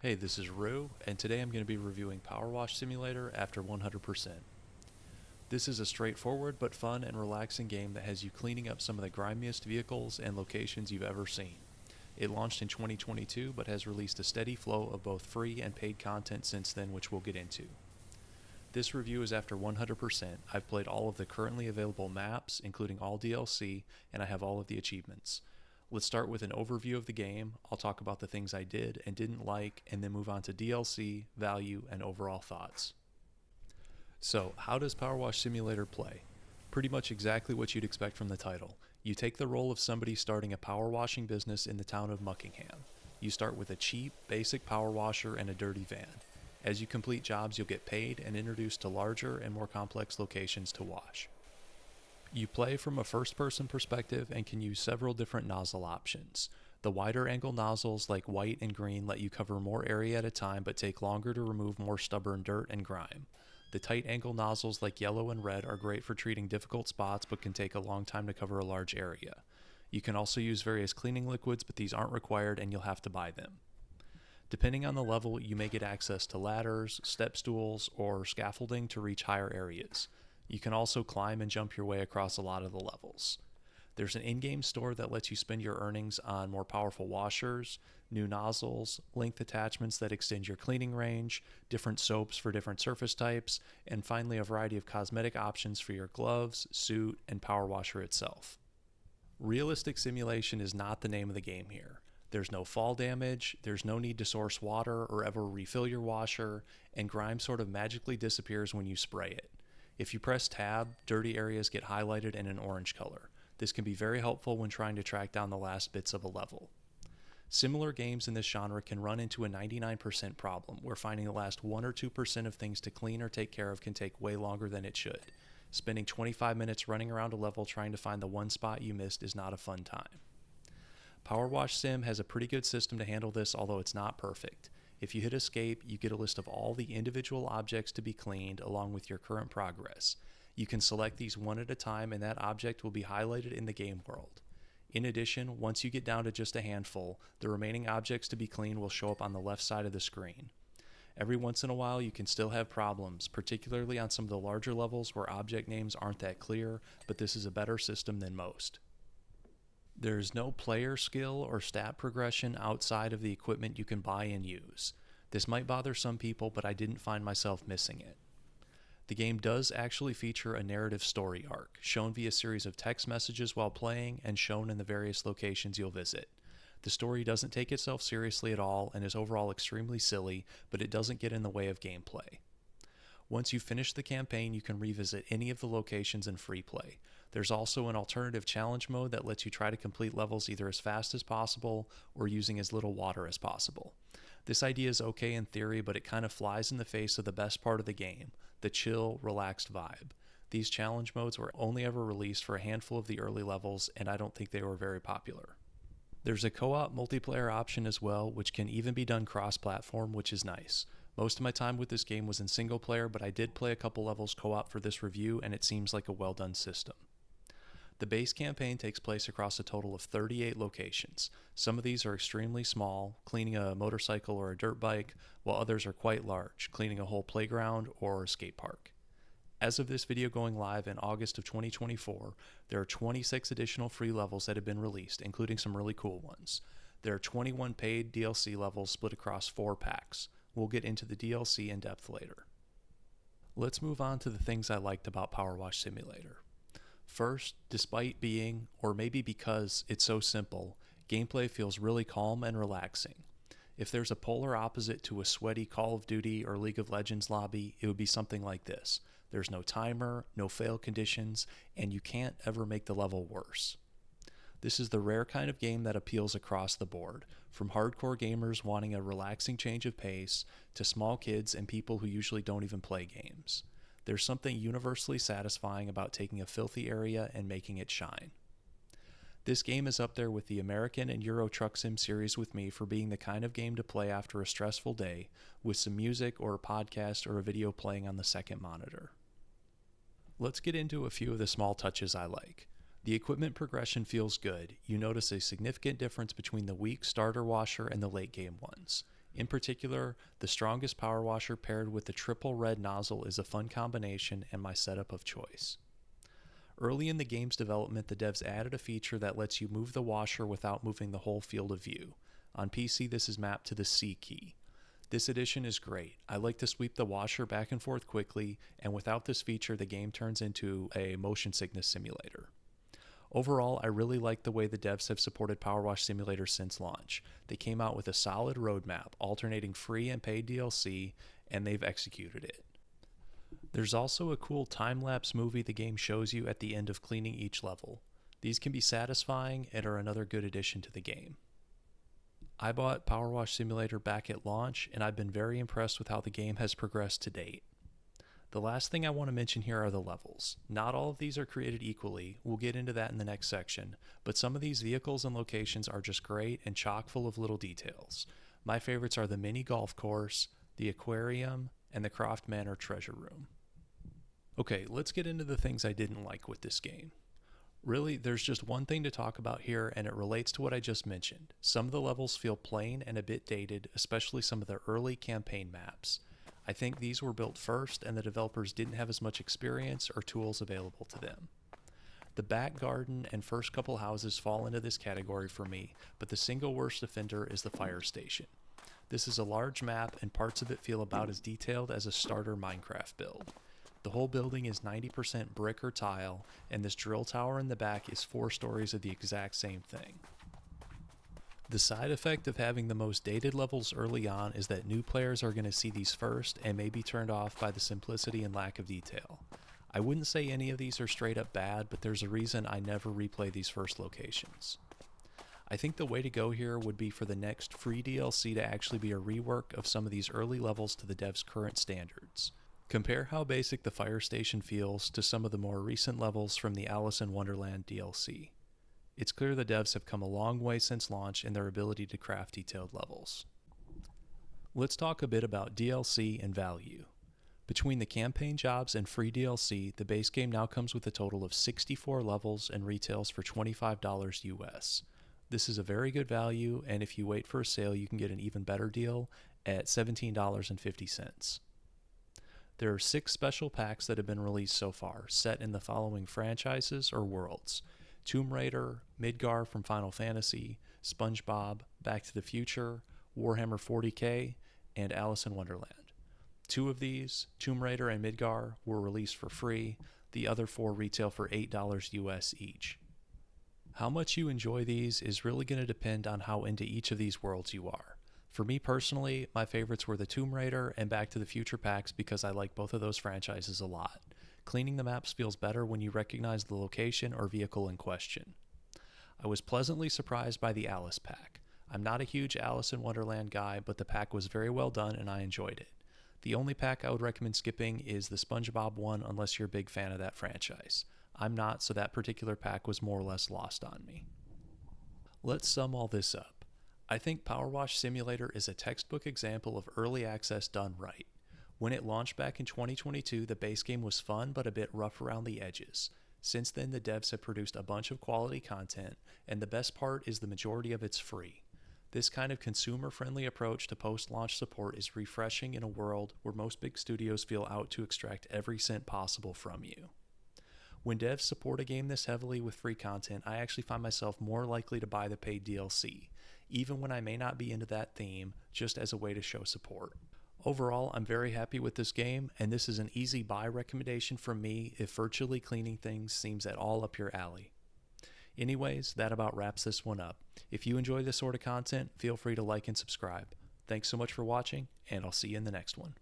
Hey, this is Rue, and today I'm going to be reviewing PowerWash Simulator after 100%. This is a straightforward but fun and relaxing game that has you cleaning up some of the grimiest vehicles and locations you've ever seen. It launched in 2022 but has released a steady flow of both free and paid content since then, which we'll get into. This review is after 100%. I've played all of the currently available maps, including all DLC, and I have all of the achievements. Let's start with an overview of the game. I'll talk about the things I did and didn't like, and then move on to DLC, value, and overall thoughts. So, how does PowerWash Simulator play? Pretty much exactly what you'd expect from the title. You take the role of somebody starting a power washing business in the town of Muckingham. You start with a cheap, basic power washer and a dirty van. As you complete jobs, you'll get paid and introduced to larger and more complex locations to wash. You play from a first-person perspective and can use several different nozzle options. The wider angle nozzles like white and green let you cover more area at a time but take longer to remove more stubborn dirt and grime. The tight angle nozzles like yellow and red are great for treating difficult spots but can take a long time to cover a large area. You can also use various cleaning liquids, but these aren't required and you'll have to buy them. Depending on the level, you may get access to ladders, step stools, or scaffolding to reach higher areas. You can also climb and jump your way across a lot of the levels. There's an in-game store that lets you spend your earnings on more powerful washers, new nozzles, length attachments that extend your cleaning range, different soaps for different surface types, and finally a variety of cosmetic options for your gloves, suit, and power washer itself. Realistic simulation is not the name of the game here. There's no fall damage, there's no need to source water or ever refill your washer, and grime sort of magically disappears when you spray it. If you press tab, dirty areas get highlighted in an orange color. This can be very helpful when trying to track down the last bits of a level. Similar games in this genre can run into a 99% problem, where finding the last 1 or 2% of things to clean or take care of can take way longer than it should. Spending 25 minutes running around a level trying to find the one spot you missed is not a fun time. PowerWash Sim has a pretty good system to handle this, although it's not perfect. If you hit escape, you get a list of all the individual objects to be cleaned along with your current progress. You can select these one at a time and that object will be highlighted in the game world. In addition, once you get down to just a handful, the remaining objects to be cleaned will show up on the left side of the screen. Every once in a while you can still have problems, particularly on some of the larger levels where object names aren't that clear, but this is a better system than most. There's no player skill or stat progression outside of the equipment you can buy and use. This might bother some people, but I didn't find myself missing it. The game does actually feature a narrative story arc, shown via a series of text messages while playing and shown in the various locations you'll visit. The story doesn't take itself seriously at all and is overall extremely silly, but it doesn't get in the way of gameplay. Once you finish the campaign, you can revisit any of the locations in free play. There's also an alternative challenge mode that lets you try to complete levels either as fast as possible or using as little water as possible. This idea is okay in theory, but it kind of flies in the face of the best part of the game, the chill, relaxed vibe. These challenge modes were only ever released for a handful of the early levels, and I don't think they were very popular. There's a co-op multiplayer option as well, which can even be done cross-platform, which is nice. Most of my time with this game was in single player, but I did play a couple levels co-op for this review, and it seems like a well-done system. The base campaign takes place across a total of 38 locations. Some of these are extremely small, cleaning a motorcycle or a dirt bike, while others are quite large, cleaning a whole playground or a skate park. As of this video going live in August of 2024, there are 26 additional free levels that have been released, including some really cool ones. There are 21 paid DLC levels split across 4 packs. We'll get into the DLC in depth later. Let's move on to the things I liked about PowerWash Simulator. First, despite being, or maybe because it's so simple, gameplay feels really calm and relaxing. If there's a polar opposite to a sweaty Call of Duty or League of Legends lobby, it would be something like this. There's no timer, no fail conditions, and you can't ever make the level worse. This is the rare kind of game that appeals across the board, from hardcore gamers wanting a relaxing change of pace to small kids and people who usually don't even play games. There's something universally satisfying about taking a filthy area and making it shine. This game is up there with the American and Euro Truck Sim series with me for being the kind of game to play after a stressful day, with some music or a podcast or a video playing on the second monitor. Let's get into a few of the small touches I like. The equipment progression feels good. You notice a significant difference between the weak starter washer and the late game ones. In particular, the strongest power washer paired with the triple red nozzle is a fun combination and my setup of choice. Early in the game's development, the devs added a feature that lets you move the washer without moving the whole field of view. On PC, this is mapped to the C key. This addition is great. I like to sweep the washer back and forth quickly, and without this feature, the game turns into a motion sickness simulator. Overall, I really like the way the devs have supported PowerWash Simulator since launch. They came out with a solid roadmap, alternating free and paid DLC, and they've executed it. There's also a cool time-lapse movie the game shows you at the end of cleaning each level. These can be satisfying and are another good addition to the game. I bought PowerWash Simulator back at launch, and I've been very impressed with how the game has progressed to date. The last thing I want to mention here are the levels. Not all of these are created equally, we'll get into that in the next section, but some of these vehicles and locations are just great and chock full of little details. My favorites are the mini golf course, the aquarium, and the Croft Manor treasure room. Okay, let's get into the things I didn't like with this game. Really, there's just one thing to talk about here, and it relates to what I just mentioned. Some of the levels feel plain and a bit dated, especially some of the early campaign maps. I think these were built first, and the developers didn't have as much experience or tools available to them. The back garden and first couple houses fall into this category for me, but the single worst offender is the fire station. This is a large map, and parts of it feel about as detailed as a starter Minecraft build. The whole building is 90% brick or tile, and this drill tower in the back is 4 stories of the exact same thing. The side effect of having the most dated levels early on is that new players are going to see these first and may be turned off by the simplicity and lack of detail. I wouldn't say any of these are straight up bad, but there's a reason I never replay these first locations. I think the way to go here would be for the next free DLC to actually be a rework of some of these early levels to the devs' current standards. Compare how basic the fire station feels to some of the more recent levels from the Alice in Wonderland DLC. It's clear the devs have come a long way since launch in their ability to craft detailed levels. Let's talk a bit about DLC and value. Between the campaign jobs and free DLC, the base game now comes with a total of 64 levels and retails for $25 US. This is a very good value, and if you wait for a sale, you can get an even better deal at $17.50. There are 6 special packs that have been released so far, set in the following franchises or worlds: Tomb Raider, Midgar from Final Fantasy, SpongeBob, Back to the Future, Warhammer 40k, and Alice in Wonderland. 2 of these, Tomb Raider and Midgar, were released for free. The other 4 retail for $8 US each. How much you enjoy these is really going to depend on how into each of these worlds you are. For me personally, my favorites were the Tomb Raider and Back to the Future packs because I like both of those franchises a lot. Cleaning the maps feels better when you recognize the location or vehicle in question. I was pleasantly surprised by the Alice pack. I'm not a huge Alice in Wonderland guy, but the pack was very well done and I enjoyed it. The only pack I would recommend skipping is the SpongeBob one unless you're a big fan of that franchise. I'm not, so that particular pack was more or less lost on me. Let's sum all this up. I think PowerWash Simulator is a textbook example of early access done right. When it launched back in 2022, the base game was fun but a bit rough around the edges. Since then, the devs have produced a bunch of quality content, and the best part is the majority of it's free. This kind of consumer-friendly approach to post-launch support is refreshing in a world where most big studios feel out to extract every cent possible from you. When devs support a game this heavily with free content, I actually find myself more likely to buy the paid DLC, even when I may not be into that theme, just as a way to show support. Overall, I'm very happy with this game, and this is an easy buy recommendation from me if virtually cleaning things seems at all up your alley. Anyways, that about wraps this one up. If you enjoy this sort of content, feel free to like and subscribe. Thanks so much for watching, and I'll see you in the next one.